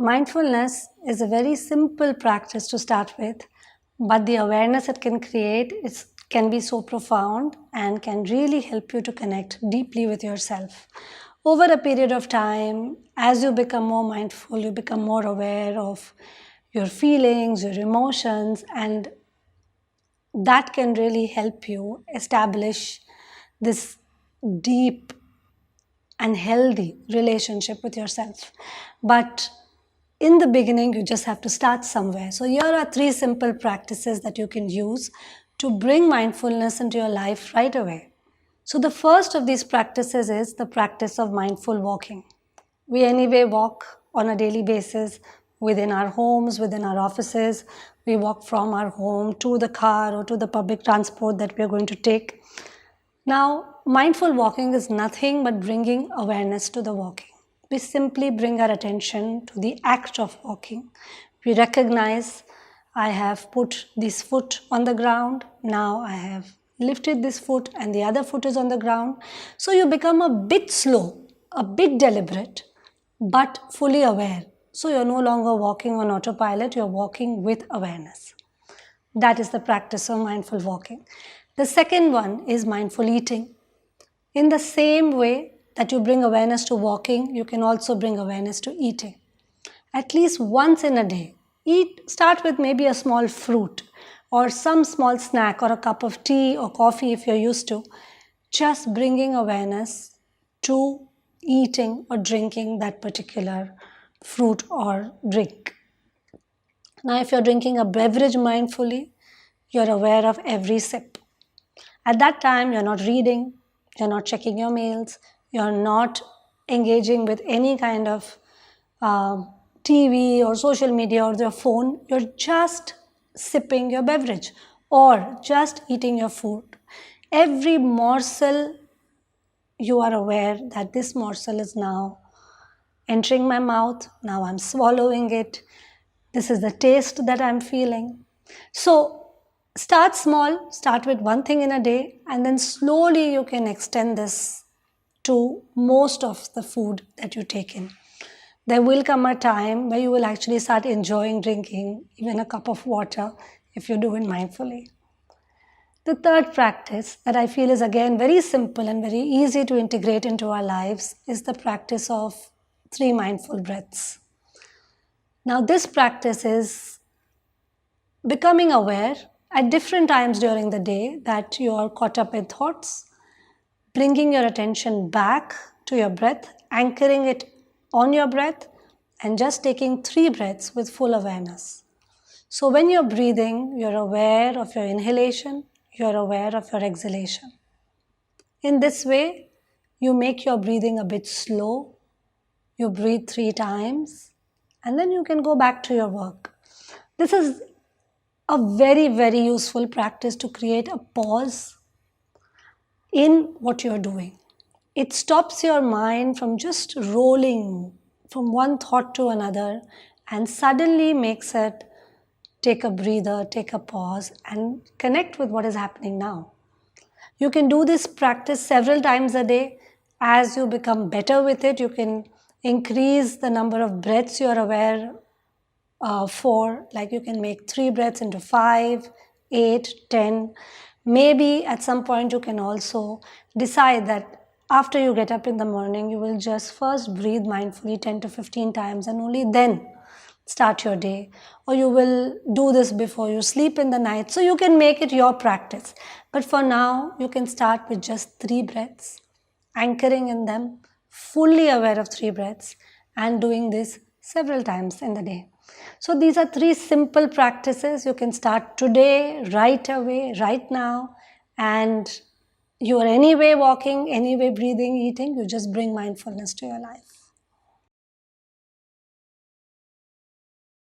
Mindfulness is a very simple practice to start with, but the awareness it can create can be so profound and can really help you to connect deeply with yourself. Over a period of time, as you become more mindful, you become more aware of your feelings, your emotions, and that can really help you establish this deep and healthy relationship with yourself. But in the beginning, you just have to start somewhere. So here are 3 simple practices that you can use to bring mindfulness into your life right away. So the first of these practices is the practice of mindful walking. We anyway walk on a daily basis within our homes, within our offices. We walk from our home to the car or to the public transport that we are going to take. Now, mindful walking is nothing but bringing awareness to the walking. We simply bring our attention to the act of walking. We recognize, I have put this foot on the ground, now I have lifted this foot and the other foot is on the ground. So you become a bit slow, a bit deliberate, but fully aware. So you're no longer walking on autopilot, you're walking with awareness. That is the practice of mindful walking. The second one is mindful eating. In the same way that you bring awareness to walking, you can also bring awareness to eating. At least once in a day, start with maybe a small fruit or some small snack or a cup of tea or coffee if you're used to. Just bringing awareness to eating or drinking that particular fruit or drink. Now, if you're drinking a beverage mindfully, you're aware of every sip. At that time, you're not reading, you're not checking your mails, you're not engaging with any kind of TV or social media or your phone. You're just sipping your beverage or just eating your food. Every morsel, you are aware that this morsel is now entering my mouth. Now I'm swallowing it. This is the taste that I'm feeling. So start small, start with one thing in a day, and then slowly you can extend this to most of the food that you take in. There will come a time where you will actually start enjoying drinking even a cup of water if you do it mindfully. The third practice that I feel is again very simple and very easy to integrate into our lives is the practice of 3 mindful breaths. Now this practice is becoming aware at different times during the day that you are caught up in thoughts, bringing your attention back to your breath, anchoring it on your breath, and just taking 3 breaths with full awareness. So when you're breathing, you're aware of your inhalation, you're aware of your exhalation. In this way, you make your breathing a bit slow, you breathe 3 times, and then you can go back to your work. This is a very, very useful practice to create a pause in what you're doing. It stops your mind from just rolling from one thought to another and suddenly makes it take a breather, take a pause and connect with what is happening now. You can do this practice several times a day. As you become better with it, you can increase the number of breaths you are aware for, like you can make 3 breaths into 5, 8, 10. Maybe at some point you can also decide that after you get up in the morning, you will just first breathe mindfully 10 to 15 times and only then start your day. Or you will do this before you sleep in the night. So you can make it your practice. But for now, you can start with just 3 breaths, anchoring in them, fully aware of 3 breaths and doing this several times in the day. So these are 3 simple practices. You can start today, right away, right now, and you are anyway walking, anyway breathing, eating, you just bring mindfulness to your life.